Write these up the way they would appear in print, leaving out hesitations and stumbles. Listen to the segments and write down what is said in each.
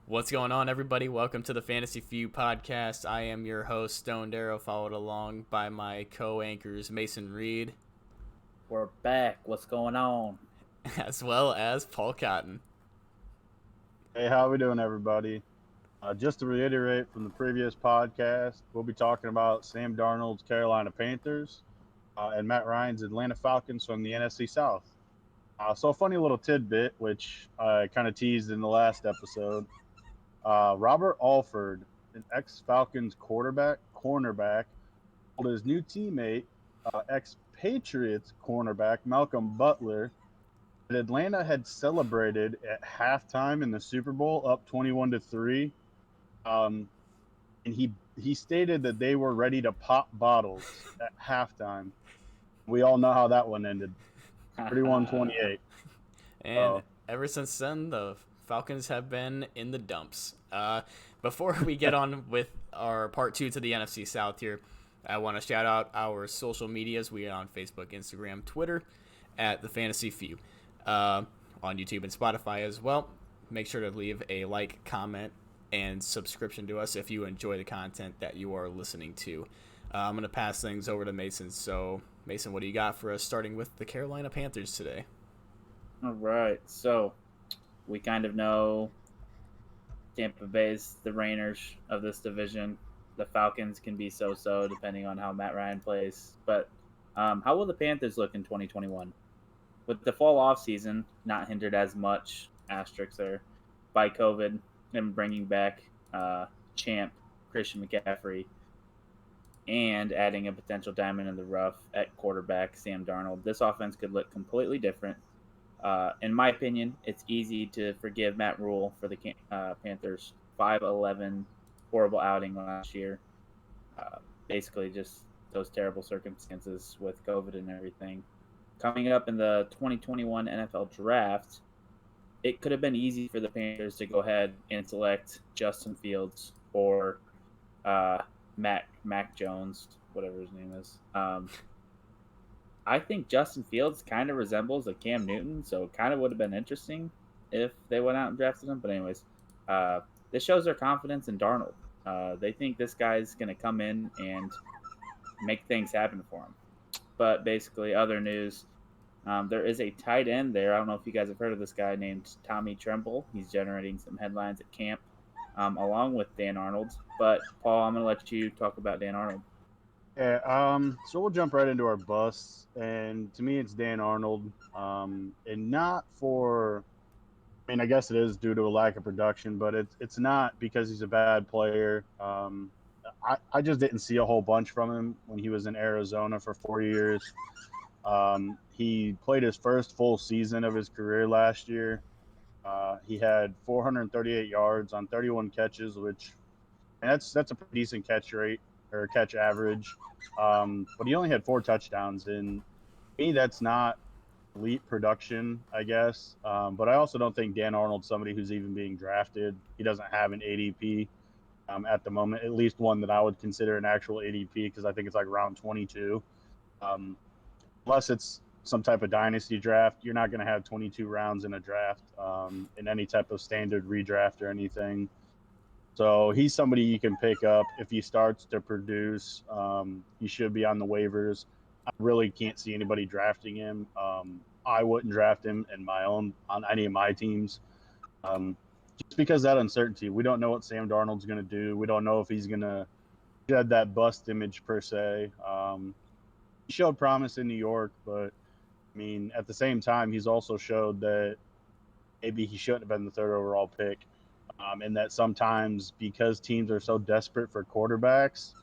What's going on, everybody? Welcome to the Fantasy Feud podcast. I am your host, Stone Darrow, followed along by my co-anchors, Mason Reed, We're back. What's going on? as well as Paul Cotton. Hey, how we doing, everybody? Just to reiterate from the previous podcast, we'll be talking about Sam Darnold's Carolina Panthers and Matt Ryan's Atlanta Falcons from the NFC South. So a funny little tidbit, which I kind of teased in the last episode. Robert Alford, an ex-Falcons cornerback, told his new teammate, ex-Patriots cornerback Malcolm Butler, that Atlanta had celebrated at halftime in the Super Bowl, up 21-3. And he stated that they were ready to pop bottles at halftime. We all know how that one ended, 31-28. And ever since then, the Falcons have been in the dumps. Before we get on with our part two to the NFC South here, I want to shout out our social medias. We are on Facebook, Instagram, Twitter, at the Fantasy Feud. On YouTube and Spotify as well. Make sure to leave a like, comment, and subscription to us if you enjoy the content that you are listening to. I'm going to pass things over to Mason. So, Mason, what do you got for us, starting with the Carolina Panthers today? All right. So, we kind of know Tampa Bay's the reigners of this division. The Falcons can be so-so depending on how Matt Ryan plays. But how will the Panthers look in 2021? With the fall off season not hindered as much, asterisks there, by COVID and bringing back champ Christian McCaffrey and adding a potential diamond in the rough at quarterback Sam Darnold, this offense could look completely different. In my opinion, it's easy to forgive Matt Rule for the Panthers' 5-11 horrible outing last year. Basically, just those terrible circumstances with COVID and everything. Coming up in the 2021 NFL Draft, it could have been easy for the Panthers to go ahead and select Justin Fields or Mac Jones, whatever his name is. I think Justin Fields kind of resembles a Cam Newton, so it kind of would have been interesting if they went out and drafted him. But anyways, this shows their confidence in Darnold. They think this guy's going to come in and make things happen for him. But basically, other news, there is a tight end there. I don't know if you guys have heard of this guy named Tommy Tremble. He's generating some headlines at camp, along with Dan Arnold. But, Paul, I'm going to let you talk about Dan Arnold. Yeah, so we'll jump right into our busts. And to me, it's Dan Arnold. And not for, I mean, I guess it is due to a lack of production, but it's not because he's a bad player. I just didn't see a whole bunch from him when he was in Arizona for 4 years. He played his first full season of his career last year. He had 438 yards on 31 catches, which that's a pretty decent catch rate or catch average. But he only had 4 touchdowns, and to me, that's not elite production, I guess. But I also don't think Dan Arnold's somebody who's even being drafted. He doesn't have an ADP. At the moment, at least one that I would consider an actual ADP, because I think it's like round 22. Unless it's some type of dynasty draft, you're not going to have 22 rounds in a draft in any type of standard redraft or anything. So he's somebody you can pick up if he starts to produce. He should be on the waivers. I really can't see anybody drafting him. I wouldn't draft him on any of my teams. Just because of that uncertainty. We don't know what Sam Darnold's going to do. We don't know if he's going to shed that bust image per se. He showed promise in New York, but I mean, at the same time, he's also showed that maybe he shouldn't have been the 3rd overall pick. And that sometimes because teams are so desperate for quarterbacks,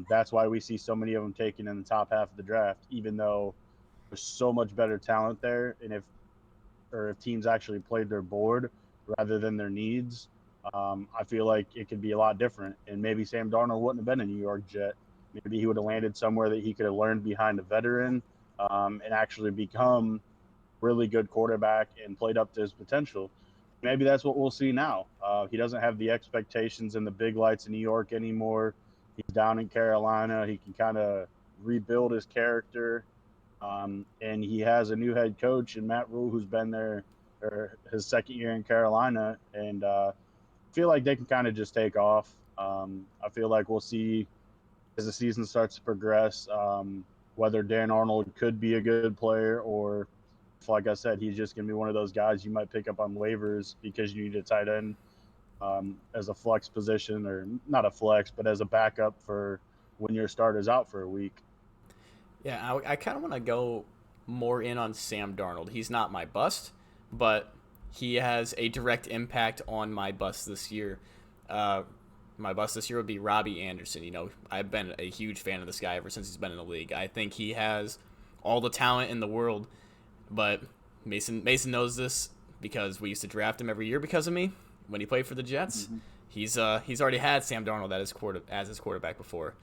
that's why we see so many of them taken in the top half of the draft, even though there's so much better talent there. And if teams actually played their board rather than their needs, I feel like it could be a lot different. And maybe Sam Darnold wouldn't have been a New York Jet. Maybe he would have landed somewhere that he could have learned behind a veteran and actually become a really good quarterback and played up to his potential. Maybe that's what we'll see now. He doesn't have the expectations and the big lights in New York anymore. He's down in Carolina. He can kind of rebuild his character. And he has a new head coach in Matt Rule, who's been there or his second year in Carolina, and feel like they can kind of just take off. I feel like we'll see as the season starts to progress whether Dan Arnold could be a good player or if, like I said, he's just going to be one of those guys you might pick up on waivers because you need a tight end as a flex position, or not a flex, but as a backup for when your starter's out for a week. Yeah, I kind of want to go more in on Sam Darnold. He's not my bust, but he has a direct impact on my bust this year. My bust this year would be Robbie Anderson. You know, I've been a huge fan of this guy ever since he's been in the league. I think he has all the talent in the world, but Mason knows this because we used to draft him every year because of me when he played for the Jets. Mm-hmm. He's already had Sam Darnold as his quarterback before,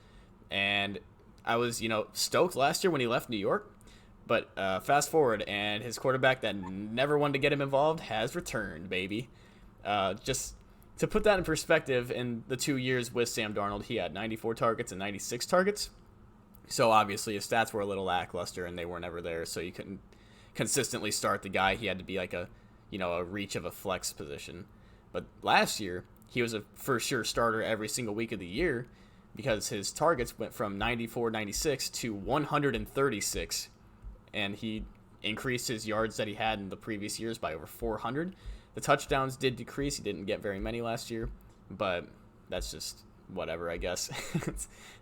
and I was stoked last year when he left New York. But fast forward, and his quarterback that never wanted to get him involved has returned, baby. Just to put that in perspective, in the 2 years with Sam Darnold, he had 94 targets and 96 targets. So obviously his stats were a little lackluster, and they were never there. So you couldn't consistently start the guy. He had to be like a reach of a flex position. But last year, he was a for sure starter every single week of the year because his targets went from 94, 96 to 136. And he increased his yards that he had in the previous years by over 400. The touchdowns did decrease. He didn't get very many last year, but that's just whatever, I guess.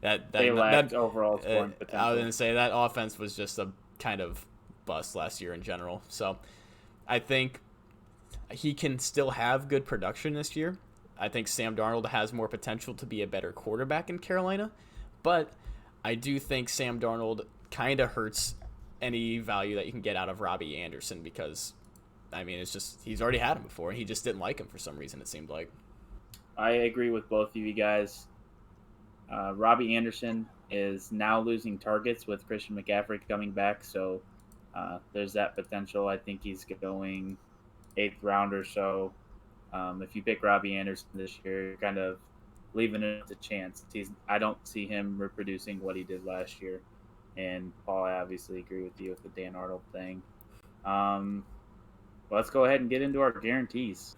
They lacked overall scoring potential. I was going to say that offense was just a kind of bust last year in general. So I think he can still have good production this year. I think Sam Darnold has more potential to be a better quarterback in Carolina, but I do think Sam Darnold kind of hurts any value that you can get out of Robbie Anderson because, I mean, it's just he's already had him before. He just didn't like him for some reason, it seemed like. I agree with both of you guys. Robbie Anderson is now losing targets with Christian McCaffrey coming back, so there's that potential. I think he's going 8th round or so. If you pick Robbie Anderson this year, you're kind of leaving it to chance. I don't see him reproducing what he did last year. And Paul, I obviously agree with you with the Dan Arnold thing. Let's go ahead and get into our guarantees.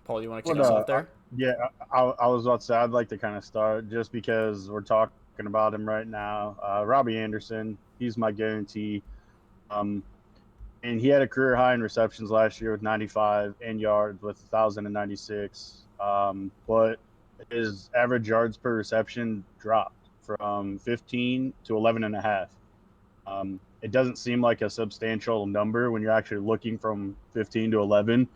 Paul, you want to kick us off there? Yeah, I was about to say I'd like to kind of start just because we're talking about him right now. Robbie Anderson, he's my guarantee. And he had a career high in receptions last year with 95 and yards with 1,096. But his average yards per reception dropped from 15 to 11.5. It doesn't seem like a substantial number when you're actually looking from 15 to 11.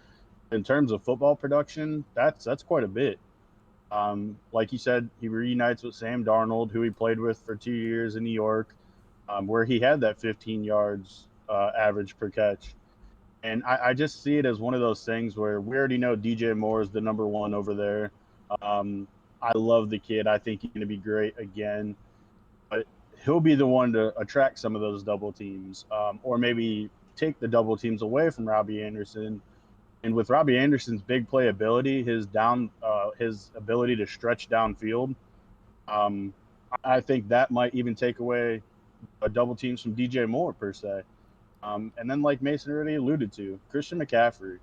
In terms of football production, that's quite a bit. Like you said, he reunites with Sam Darnold, who he played with for 2 years in New York, where he had that 15 yards average per catch. And I just see it as one of those things where we already know DJ Moore is the number one over there. I love the kid. I think he's going to be great again. But he'll be the one to attract some of those double teams or maybe take the double teams away from Robbie Anderson. And with Robbie Anderson's big playability, his ability to stretch downfield, I think that might even take away double teams from DJ Moore per se. And then like Mason already alluded to, Christian McCaffrey.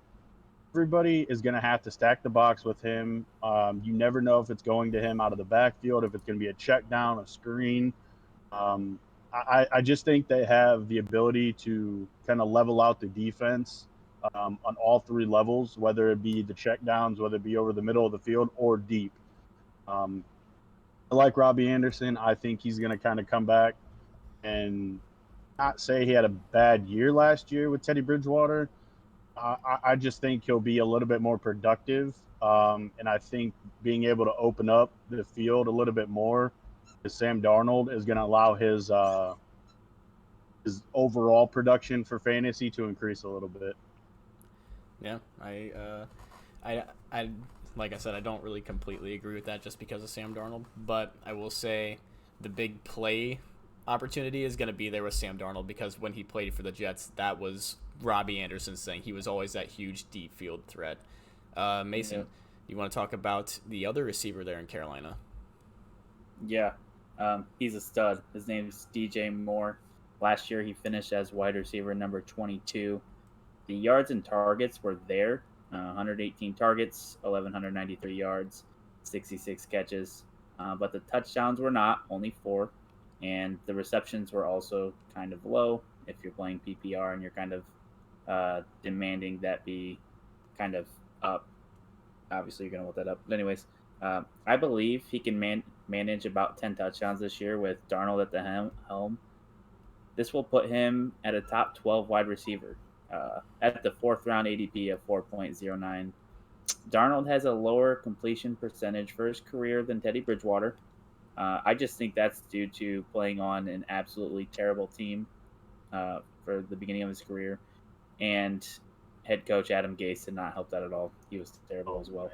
Everybody is going to have to stack the box with him. You never know if it's going to him out of the backfield, if it's going to be a check down, a screen. I just think they have the ability to kind of level out the defense on all three levels, whether it be the check downs, whether it be over the middle of the field or deep. I like Robbie Anderson. I think he's going to kind of come back and not say he had a bad year last year with Teddy Bridgewater. I just think he'll be a little bit more productive. And I think being able to open up the field a little bit more with Sam Darnold is going to allow his overall production for fantasy to increase a little bit. Yeah, I like I said, I don't really completely agree with that just because of Sam Darnold, but I will say the big play opportunity is going to be there with Sam Darnold because when he played for the Jets, that was Robbie Anderson's thing. He was always that huge deep field threat. Mason, you want to talk about the other receiver there in Carolina? Yeah, he's a stud. His name is DJ Moore. Last year, he finished as wide receiver number 22. The yards and targets were there, 118 targets, 1,193 yards, 66 catches. But the touchdowns were not, only 4. And the receptions were also kind of low if you're playing PPR and you're kind of demanding that be kind of up. Obviously, you're going to want that up. But anyways, I believe he can manage about 10 touchdowns this year with Darnold at the helm. This will put him at a top 12 wide receiver at the 4th round ADP of 4.09. Darnold has a lower completion percentage for his career than Teddy Bridgewater. I just think that's due to playing on an absolutely terrible team for the beginning of his career. And head coach Adam Gase did not help that at all. He was terrible as well.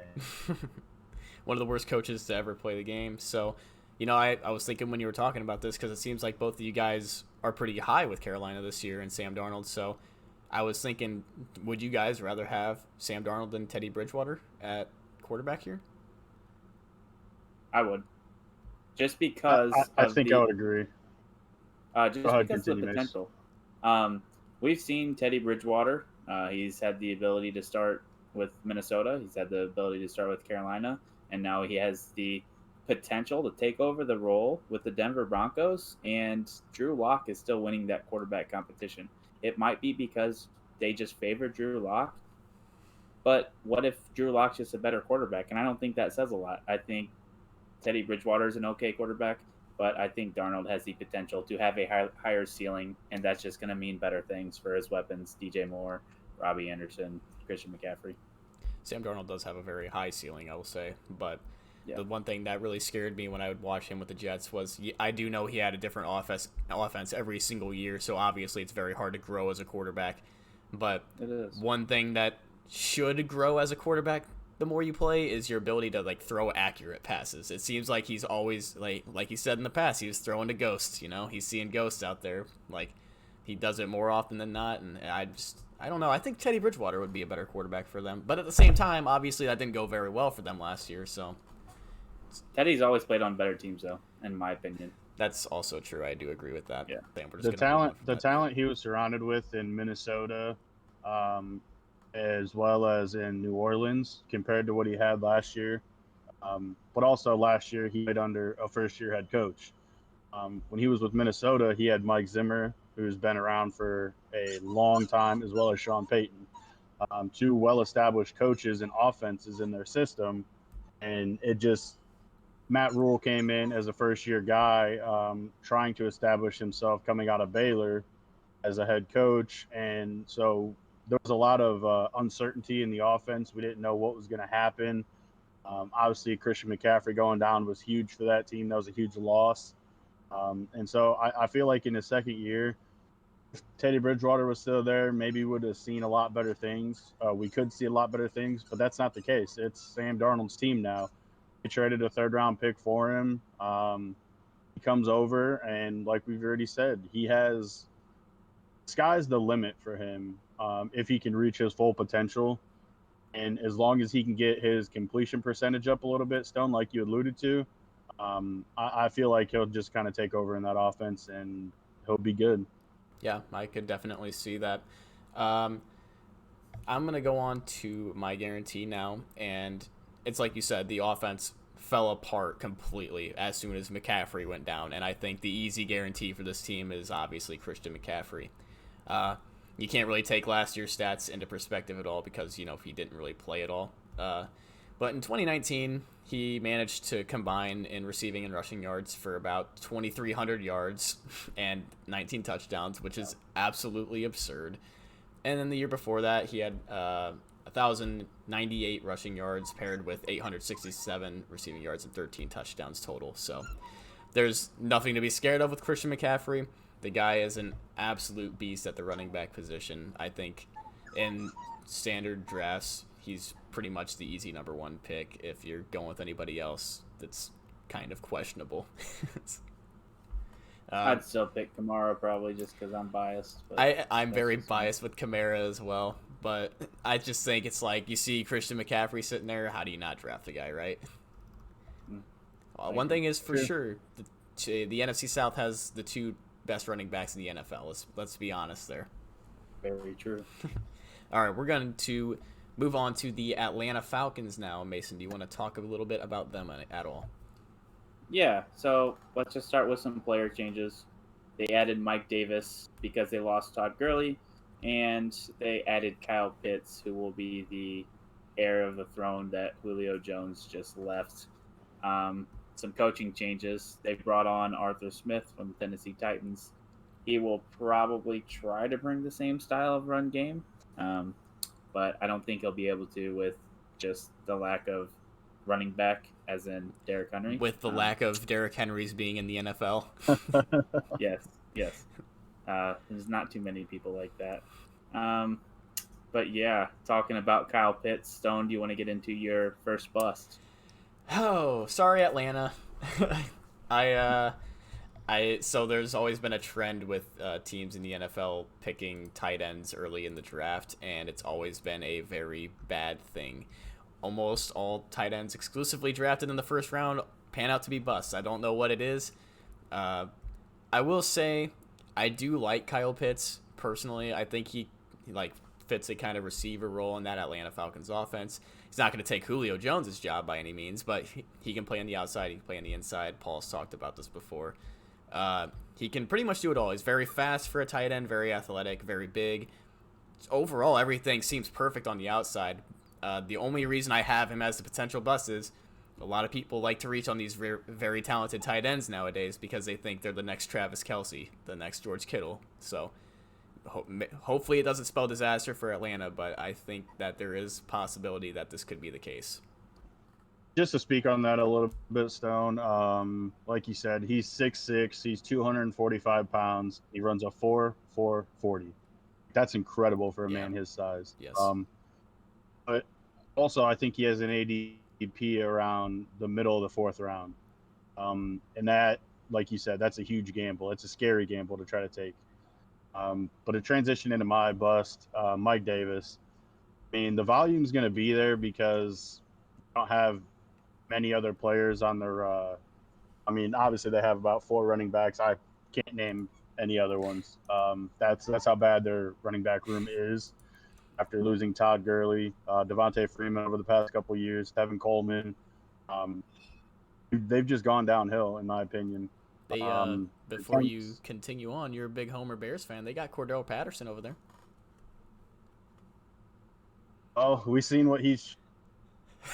One of the worst coaches to ever play the game. So, I was thinking when you were talking about this, because it seems like both of you guys are pretty high with Carolina this year and Sam Darnold. So I was thinking, would you guys rather have Sam Darnold than Teddy Bridgewater at quarterback here? I would. Just because I think I would agree. Just because of the potential. We've seen Teddy Bridgewater. He's had the ability to start with Minnesota. He's had the ability to start with Carolina. And now he has the potential to take over the role with the Denver Broncos. And Drew Lock is still winning that quarterback competition. It might be because they just favor Drew Lock. But what if Drew Lock's just a better quarterback? And I don't think that says a lot. I think Teddy Bridgewater is an okay quarterback, but I think Darnold has the potential to have a higher ceiling, and that's just going to mean better things for his weapons, DJ Moore, Robbie Anderson, Christian McCaffrey. Sam Darnold does have a very high ceiling, I will say, but the one thing that really scared me when I would watch him with the Jets was I do know he had a different offense every single year, so obviously it's very hard to grow as a quarterback. But it is. One thing that should grow as a quarterback the more you play is your ability to throw accurate passes. It seems like he's always like he said in the past, he was throwing to ghosts, he's seeing ghosts out there. He does it more often than not, and I don't know. I think Teddy Bridgewater would be a better quarterback for them. But at the same time, obviously that didn't go very well for them last year, so Teddy's always played on better teams though, in my opinion. That's also true. I do agree with that. Yeah. The talent he was surrounded with in Minnesota, as well as in New Orleans, compared to what he had last year. But also last year he played under a first-year head coach. When he was with Minnesota, he had Mike Zimmer, who's been around for a long time, as well as Sean Payton. 2 well-established coaches and offenses in their system, and Matt Rule came in as a first-year guy, trying to establish himself coming out of Baylor as a head coach, and so there was a lot of uncertainty in the offense. We didn't know what was going to happen. Obviously, Christian McCaffrey going down was huge for that team. That was a huge loss. And so I feel like in his second year, if Teddy Bridgewater was still there, maybe we would have seen a lot better things. We could see a lot better things, but that's not the case. It's Sam Darnold's team now. They traded a 3rd-round pick for him. He comes over, and like we've already said, sky's the limit for him. If he can reach his full potential, and as long as he can get his completion percentage up a little bit, Stone, like you alluded to, I feel like he'll just kind of take over in that offense and he'll be good. Yeah, I could definitely see that. I'm going to go on to my guarantee now, and it's like you said, the offense fell apart completely as soon as McCaffrey went down, and I think the easy guarantee for this team is obviously Christian McCaffrey. You can't really take last year's stats into perspective at all because, he didn't really play at all. But in 2019, he managed to combine in receiving and rushing yards for about 2,300 yards and 19 touchdowns, which is absolutely absurd. And then the year before that, he had 1,098 rushing yards paired with 867 receiving yards and 13 touchdowns total. So there's nothing to be scared of with Christian McCaffrey. The guy is an absolute beast at the running back position. I think in standard drafts, he's pretty much the easy number 1 pick. If you're going with anybody else, that's kind of questionable. I'd still pick Kamara probably just because I'm biased. But I'm very biased with Kamara as well, but I just think it's like you see Christian McCaffrey sitting there, how do you not draft the guy, right? One thing is for sure, the NFC South has the 2 best running backs in the NFL. Let's be honest there. Very true. All right, we're going to move on to the Atlanta Falcons now. Mason, do you want to talk a little bit about them at all? Yeah, so let's just start with some player changes. They added Mike Davis because they lost Todd Gurley, and they added Kyle Pitts, who will be the heir of the throne that Julio Jones just left. Some coaching changes. They brought on Arthur Smith from the Tennessee Titans. He will probably try to bring the same style of run game, but I don't think he'll be able to with just the lack of running back, as in Derrick Henry. With the lack of Derrick Henrys being in the NFL. Yes. There's not too many people like that. But yeah, talking about Kyle Pitts, Stone, do you want to get into your first bust? Oh, sorry, Atlanta. So there's always been a trend with teams in the NFL picking tight ends early in the draft, and it's always been a very bad thing. Almost all tight ends exclusively drafted in the first round pan out to be busts. I don't know what it is. I will say I do like Kyle Pitts personally. I think he fits a kind of receiver role in that Atlanta Falcons offense. He's not going to take Julio Jones' job by any means, but he can play on the outside. He can play on the inside. Paul's talked about this before. He can pretty much do it all. He's very fast for a tight end, very athletic, very big. Overall, everything seems perfect on the outside. The only reason I have him as the potential bust is a lot of people like to reach on these very, very talented tight ends nowadays because they think they're the next Travis Kelce, the next George Kittle. So hopefully it doesn't spell disaster for Atlanta, but I think that there is possibility that this could be the case. Just to speak on that a little bit, Stone, like you said, he's 6'6", he's 245 pounds. He runs a 4.40. That's incredible for a man his size. Yes. But also, I think he has an ADP around the middle of the fourth round. And that, like you said, that's a huge gamble. It's a scary gamble to try to take. But to transition into my bust, Mike Davis, I mean, the volume's going to be there because they don't have many other players on their I mean, obviously they have about 4 running backs. I can't name any other ones. That's how bad their running back room is after losing Todd Gurley, Devontae Freeman over the past couple of years, Tevin Coleman. They've just gone downhill, in my opinion. Before you continue on, you're a big Homer Bears fan. They got Cordell Patterson over there. Oh, we've seen what he's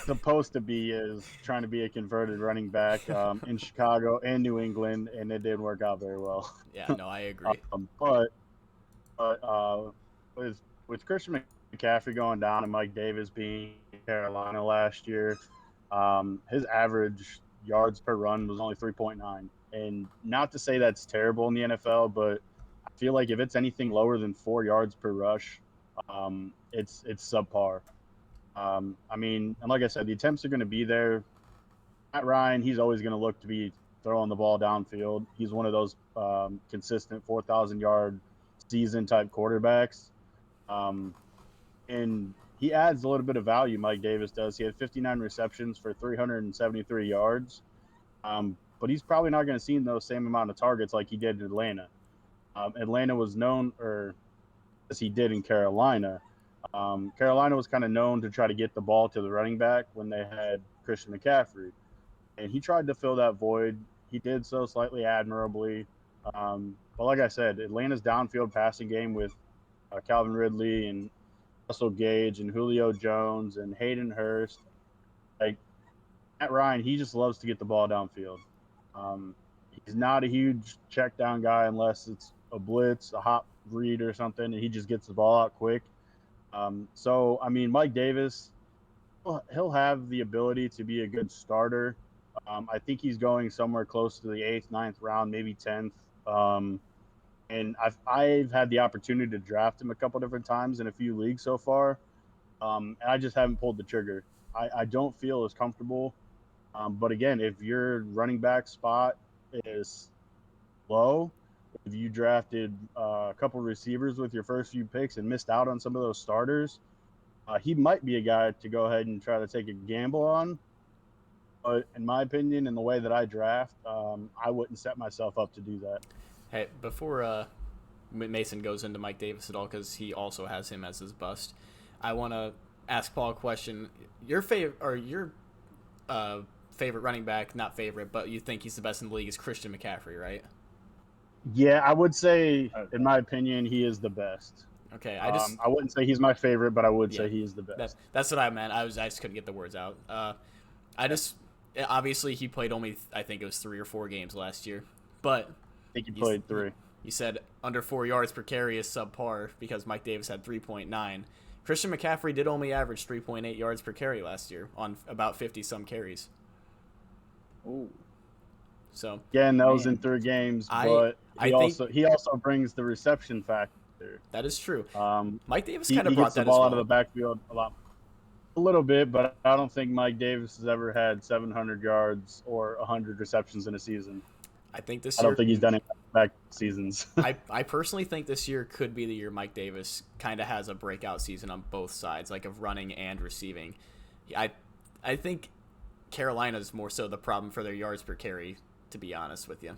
supposed to be, is trying to be a converted running back in Chicago and New England, and it didn't work out very well. Yeah, no, I agree. But with Christian McCaffrey going down and Mike Davis being in Carolina last year, his average yards per run was only 3.9. And not to say that's terrible in the NFL, but I feel like if it's anything lower than 4 yards per rush, it's subpar. I mean, and like I said, the attempts are going to be there. Matt Ryan, he's always going to look to be throwing the ball downfield. He's one of those consistent 4,000-yard season-type quarterbacks. And he adds a little bit of value, Mike Davis does. He had 59 receptions for 373 yards. But he's probably not going to see those same amount of targets like he did in Atlanta. Atlanta was known, or as he did in Carolina. Carolina was kind of known to try to get the ball to the running back when they had Christian McCaffrey. And he tried to fill that void. He did so slightly admirably. But like I said, Atlanta's downfield passing game with Calvin Ridley and Russell Gage and Julio Jones and Hayden Hurst. Like, Matt Ryan, he just loves to get the ball downfield. He's not a huge check down guy unless it's a blitz, a hot read or something, and he just gets the ball out quick. So, I mean, Mike Davis, he'll have the ability to be a good starter. I think he's going somewhere close to the 8th, 9th round, maybe 10th. And I've had the opportunity to draft him a couple different times in a few leagues so far, and I just haven't pulled the trigger. I don't feel as comfortable. But again, if your running back spot is low, if you drafted a couple receivers with your first few picks and missed out on some of those starters, he might be a guy to go ahead and try to take a gamble on. But in my opinion, in the way that I draft, I wouldn't set myself up to do that. Hey, before Mason goes into Mike Davis at all, because he also has him as his bust, I want to ask Paul a question. Your favorite running back, not favorite, but you think he's the best in the league is Christian McCaffrey, right? Yeah, I would say, Okay. in my opinion, he is the best. Okay, I wouldn't say he's my favorite, but I would yeah, say he is the best. that's what I meant. I just couldn't get the words out. I just obviously he played only I think it was 3 or 4 games last year, but I think he you, played 3. you said under 4 yards per carry is subpar because Mike Davis had 3.9. Christian McCaffrey did only average 3.8 yards per carry last year on about 50 some carries. Ooh, So Again, that was in man. 3 games, I but I think he also brings the reception factor. that is true. Um, Mike Davis he, kind of he gets brought the that as ball out of the well. backfield a little bit, but I don't think Mike Davis has ever had 700 yards or 100 receptions in a season. I think this I don't year think he's done it back seasons. I personally think this year could be the year Mike Davis kind of has a breakout season on both sides, like of running and receiving. I think Carolina's more so the problem for their yards per carry, to be honest with you.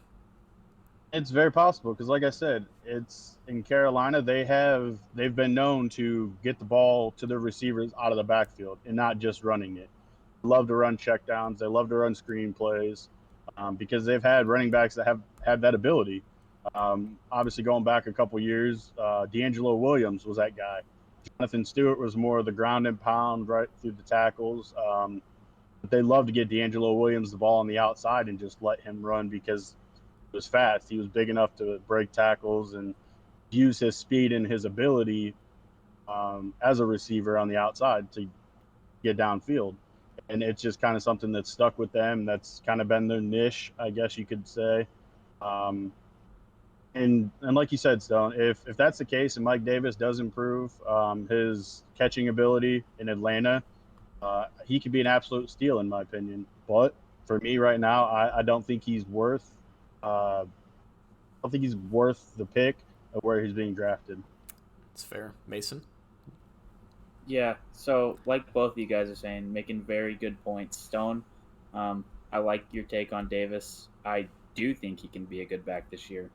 It's very possible because, like I said, it's in Carolina. They've been known to get the ball to their receivers out of the backfield and not just running it. They love to run checkdowns. They love to run screen plays because they've had running backs that have had that ability. Obviously, going back a couple years, D'Angelo Williams was that guy. Jonathan Stewart was more of the ground and pound right through the tackles. But they love to get D'Angelo Williams the ball on the outside and just let him run because was fast. He was big enough to break tackles and use his speed and his ability as a receiver on the outside to get downfield. And it's just kind of something that's stuck with them. That's kind of been their niche, I guess you could say. Um, and like you said, Stone, if that's the case and Mike Davis does improve his catching ability in Atlanta, he could be an absolute steal in my opinion. But for me right now, I don't think he's worth the pick of where he's being drafted. It's fair. Mason? Yeah, so like both of you guys are saying, making very good points. Stone, I like your take on Davis. I do think he can be a good back this year.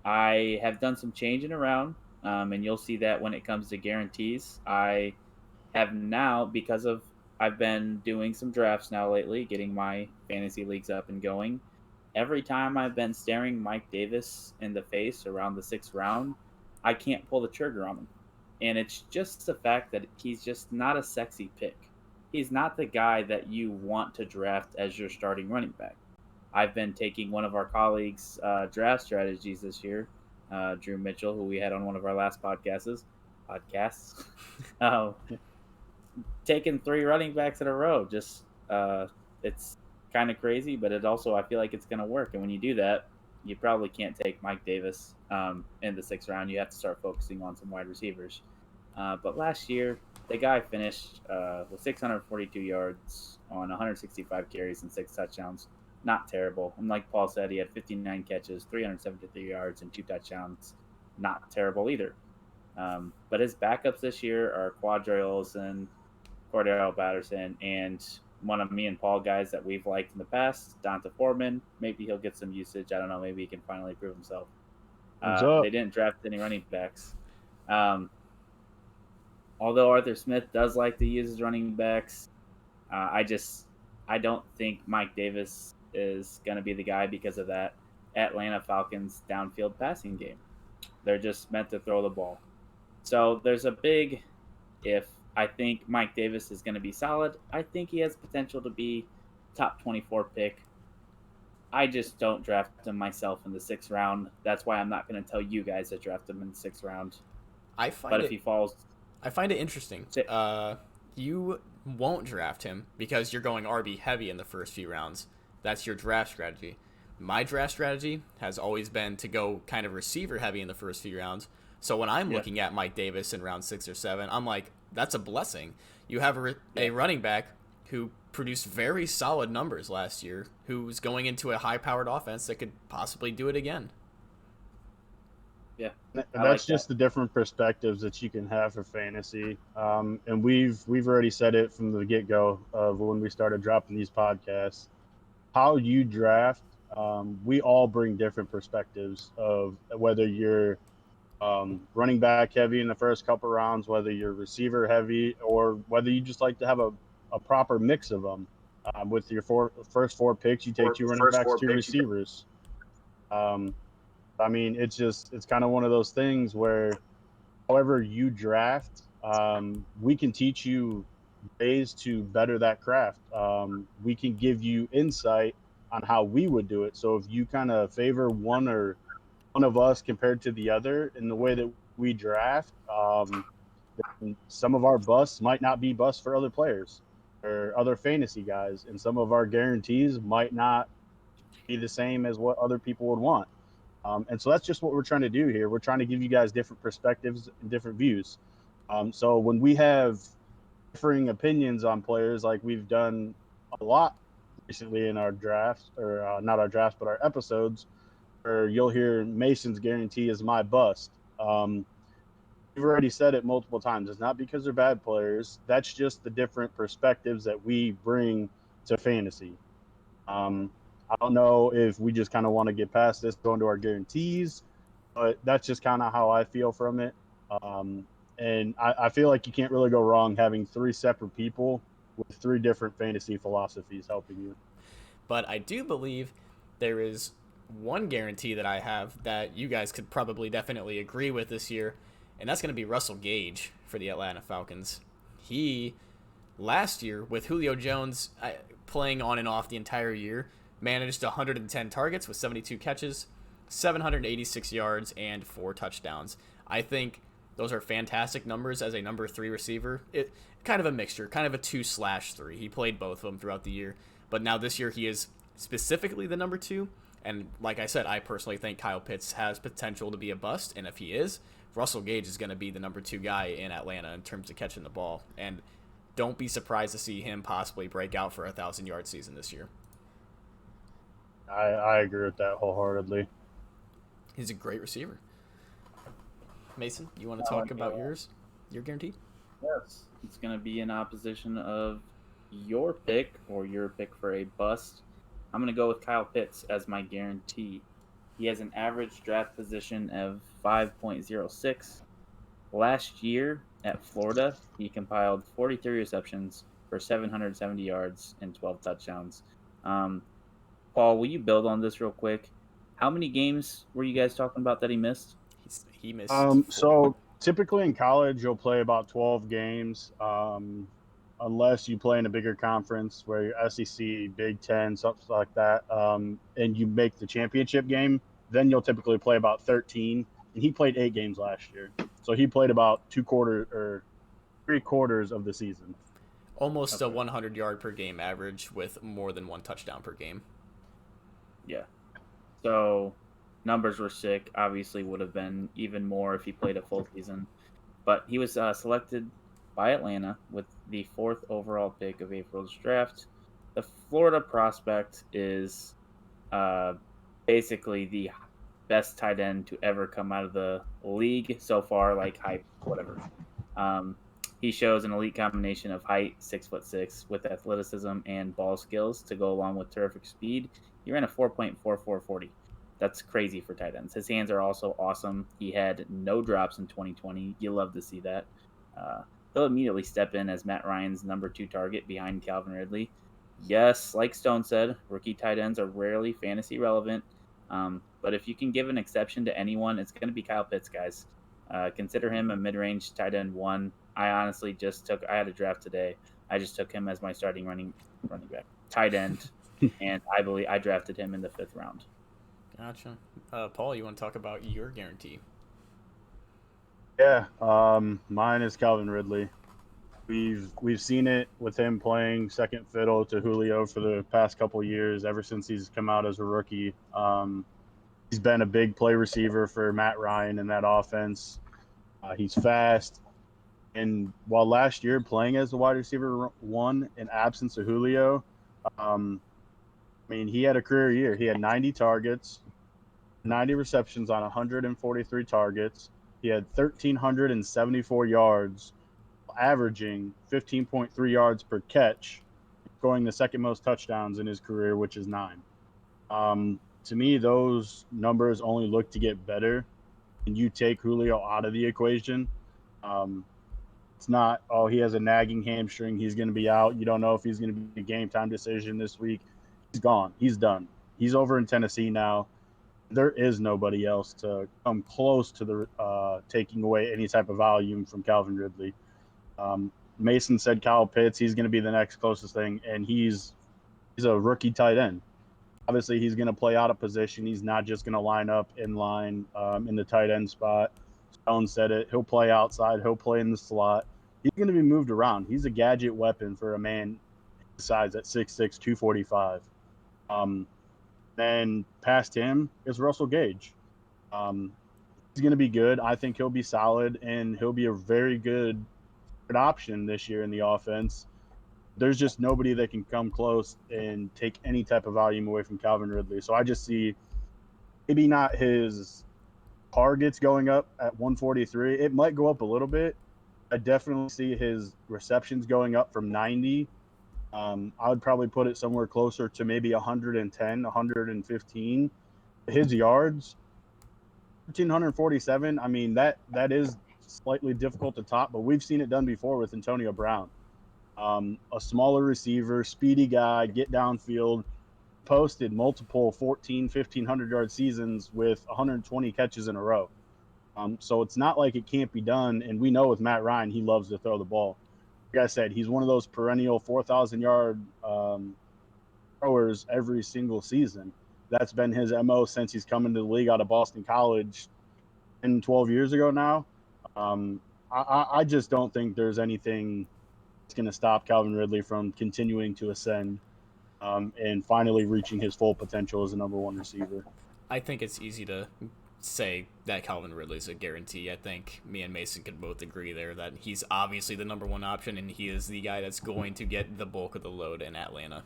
I have done some changing around, and you'll see that when it comes to guarantees. I have now, because of I've been doing some drafts now lately, getting my fantasy leagues up and going. Every time I've been staring Mike Davis in the face around the 6th round, I can't pull the trigger on him. And it's just the fact that he's just not a sexy pick. He's not the guy that you want to draft as your starting running back. I've been taking one of our colleagues' draft strategies this year, Drew Mitchell, who we had on one of our last podcasts, uh, taking 3 running backs in a row. Just it's kind of crazy, but it also I feel like it's going to work. And when you do that, you probably can't take Mike Davis in the 6th round. You have to start focusing on some wide receivers. But last year, the guy finished with 642 yards on 165 carries and 6 touchdowns. Not terrible. And like Paul said, he had 59 catches, 373 yards, and 2 touchdowns. Not terrible either. But his backups this year are Quadre Olsen, Cordero Patterson, and one of me and Paul guys that we've liked in the past, Donta Foreman. Maybe he'll get some usage. I don't know. Maybe he can finally prove himself. They didn't draft any running backs. Although Arthur Smith does like to use his running backs, I don't think Mike Davis is going to be the guy because of that Atlanta Falcons downfield passing game. They're just meant to throw the ball. So there's a big if. I think Mike Davis is going to be solid. I think he has potential to be top 24 pick. I just don't draft him myself in the 6th round. That's why I'm not going to tell you guys to draft him in the 6th round. But if he falls, I find it interesting. You won't draft him because you're going RB heavy in the first few rounds. That's your draft strategy. My draft strategy has always been to go kind of receiver heavy in the first few rounds. So when I'm looking at Mike Davis in round 6 or 7, I'm like, that's a blessing. You have a running back who produced very solid numbers last year, who's going into a high-powered offense that could possibly do it again. Yeah, that's just the different perspectives that you can have for fantasy. And we've already said it from the get-go of when we started dropping these podcasts. How you draft, we all bring different perspectives of whether you're running back heavy in the first couple rounds, whether you're receiver heavy or whether you just like to have a proper mix of them. With your first four picks, you take two running backs, two receivers. I mean, it's kind of one of those things where, however you draft, we can teach you ways to better that craft. We can give you insight on how we would do it. So if you kind of favor one of us compared to the other in the way that we draft, some of our busts might not be busts for other players or other fantasy guys, and some of our guarantees might not be the same as what other people would want. And so that's just what we're trying to do here. We're trying to give you guys different perspectives and different views. So when we have differing opinions on players, like we've done a lot recently in our drafts, or not our drafts, but our episodes, where you'll hear Mason's guarantee is my bust. We've already said it multiple times. It's not because they're bad players. That's just the different perspectives that we bring to fantasy. I don't know if we just kind of want to get past this, go into our guarantees, but that's just kind of how I feel from it. And I feel like you can't really go wrong having three separate people with three different fantasy philosophies helping you. But I do believe there is one guarantee that I have that you guys could probably definitely agree with this year, and that's going to be Russell Gage for the Atlanta Falcons. He, last year, with Julio Jones playing on and off the entire year, managed 110 targets with 72 catches, 786 yards, and 4 touchdowns. I think those are fantastic numbers as a number 3 receiver. It kind of a mixture, kind of a 2/3. He played both of them throughout the year, but now this year he is specifically the number 2. And like I said, I personally think Kyle Pitts has potential to be a bust, and if he is, Russell Gage is going to be the number 2 guy in Atlanta in terms of catching the ball. And don't be surprised to see him possibly break out for a 1,000-yard season this year. I agree with that wholeheartedly. He's a great receiver. Mason, you want to talk about your guarantee? Yes. It's going to be in opposition of your pick or your pick for a bust. I'm going to go with Kyle Pitts as my guarantee. He has an average draft position of 5.06. Last year at Florida, he compiled 43 receptions for 770 yards and 12 touchdowns. Paul, will you build on this real quick? How many games were you guys talking about that he missed? He missed. So typically in college, you'll play about 12 games, unless you play in a bigger conference where you're SEC, Big Ten, something like that, and you make the championship game. Then you'll typically play about 13. And he played 8 games last year, so he played about 3/4 of the season. Almost a 100-yard per game average with more than 1 touchdown per game. Yeah. So numbers were sick. Obviously would have been even more if he played a full season. But he was selected by Atlanta with the 4th overall pick of April's draft. The Florida prospect is basically the best tight end to ever come out of the league so far, like hype, whatever. He shows an elite combination of height, 6'6", with athleticism and ball skills to go along with terrific speed. He ran a 4.4440. That's crazy for tight ends. His hands are also awesome. He had no drops in 2020. You love to see that. He'll immediately step in as Matt Ryan's number 2 target behind Calvin Ridley. Yes, like Stone said, rookie tight ends are rarely fantasy relevant. But if you can give an exception to anyone, it's going to be Kyle Pitts, guys. Consider him a mid-range tight end 1. I honestly I had a draft today. I just took him as my starting running back, tight end, and I drafted him in the 5th round. Gotcha. Paul, you want to talk about your guarantee? Yeah, mine is Calvin Ridley. We've seen it with him playing second fiddle to Julio for the past couple years, ever since he's come out as a rookie. He's been a big play receiver for Matt Ryan in that offense. He's fast. And while last year playing as the wide receiver 1 in absence of Julio, he had a career year. He had 90 targets, 90 receptions on 143 targets. He had 1,374 yards, averaging 15.3 yards per catch, scoring the second most touchdowns in his career, which is 9. To me, those numbers only look to get better. when you take Julio out of the equation, it's not, oh, he has a nagging hamstring, he's going to be out. You don't know if he's going to be a game time decision this week. He's gone. He's done. He's over in Tennessee now. There is nobody else to come close to the taking away any type of volume from Calvin Ridley. Mason said Kyle Pitts, he's going to be the next closest thing, and he's a rookie tight end. Obviously, he's going to play out of position. He's not just going to line up in line in the tight end spot. Stone said it. He'll play outside. He'll play in the slot. He's going to be moved around. He's a gadget weapon for a man his size at 6'6", 245. Then past him is Russell Gage. He's going to be good. I think he'll be solid, and he'll be a very good option this year in the offense. There's just nobody that can come close and take any type of volume away from Calvin Ridley. So I just see maybe not his targets going up at 143. It might go up a little bit. I definitely see his receptions going up from 90. I would probably put it somewhere closer to maybe 110, 115. His yards, 1,347. I mean, that is slightly difficult to top, but we've seen it done before with Antonio Brown. A smaller receiver, speedy guy, get downfield, posted multiple 1,500-yard seasons with 120 catches in a row. So it's not like it can't be done, and we know with Matt Ryan, he loves to throw the ball. Like I said, he's one of those perennial 4,000-yard throwers every single season. That's been his MO since he's come into the league out of Boston College 10, 12 years ago now. I just don't think there's anything that's going to stop Calvin Ridley from continuing to ascend and finally reaching his full potential as a number one receiver. I think it's easy to say that Calvin Ridley's a guarantee. I think me and Mason could both agree there that he's obviously the number one option, and he is the guy that's going to get the bulk of the load in Atlanta.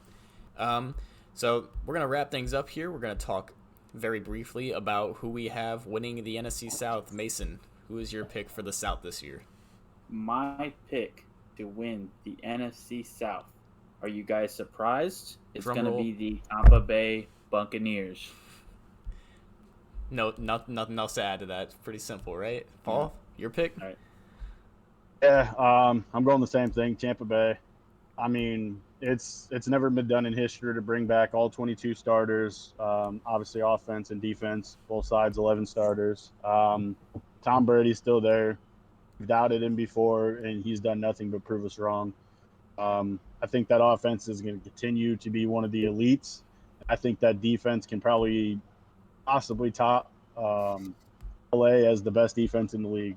So we're going to wrap things up here. We're going to talk very briefly about who we have winning the NFC South. Mason, who is your pick for the South this year? My pick to win the NFC South. Are you guys surprised? It's going to be the Tampa Bay Buccaneers. No, nothing else to add to that. It's pretty simple, right? Paul, your pick? All right. Yeah, I'm going the same thing, Tampa Bay. I mean, it's never been done in history to bring back all 22 starters, obviously offense and defense, both sides, 11 starters. Tom Brady's still there. We've doubted him before, and he's done nothing but prove us wrong. I think that offense is going to continue to be one of the elites. I think that defense can probably possibly top LA as the best defense in the league.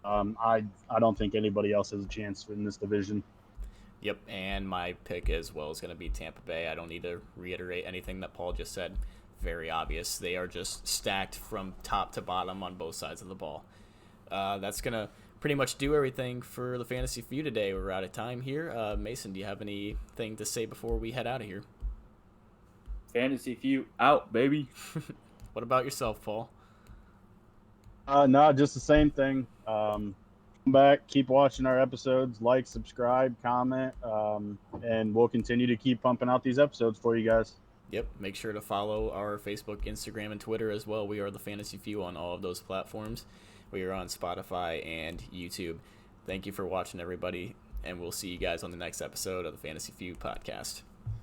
I don't think anybody else has a chance in this division. Yep, and my pick as well is going to be Tampa Bay. I don't need to reiterate anything that Paul just said. Very obvious. They are just stacked from top to bottom on both sides of the ball. That's going to pretty much do everything for the Fantasy Feud today. We're out of time here. Mason, do you have anything to say before we head out of here? Fantasy Feud out, baby. What about yourself, Paul? No, just the same thing. Come back, keep watching our episodes, like, subscribe, comment, and we'll continue to keep pumping out these episodes for you guys. Yep, make sure to follow our Facebook, Instagram, and Twitter as well. We are the Fantasy Feud on all of those platforms. We are on Spotify and YouTube. Thank you for watching, everybody, and we'll see you guys on the next episode of the Fantasy Feud podcast.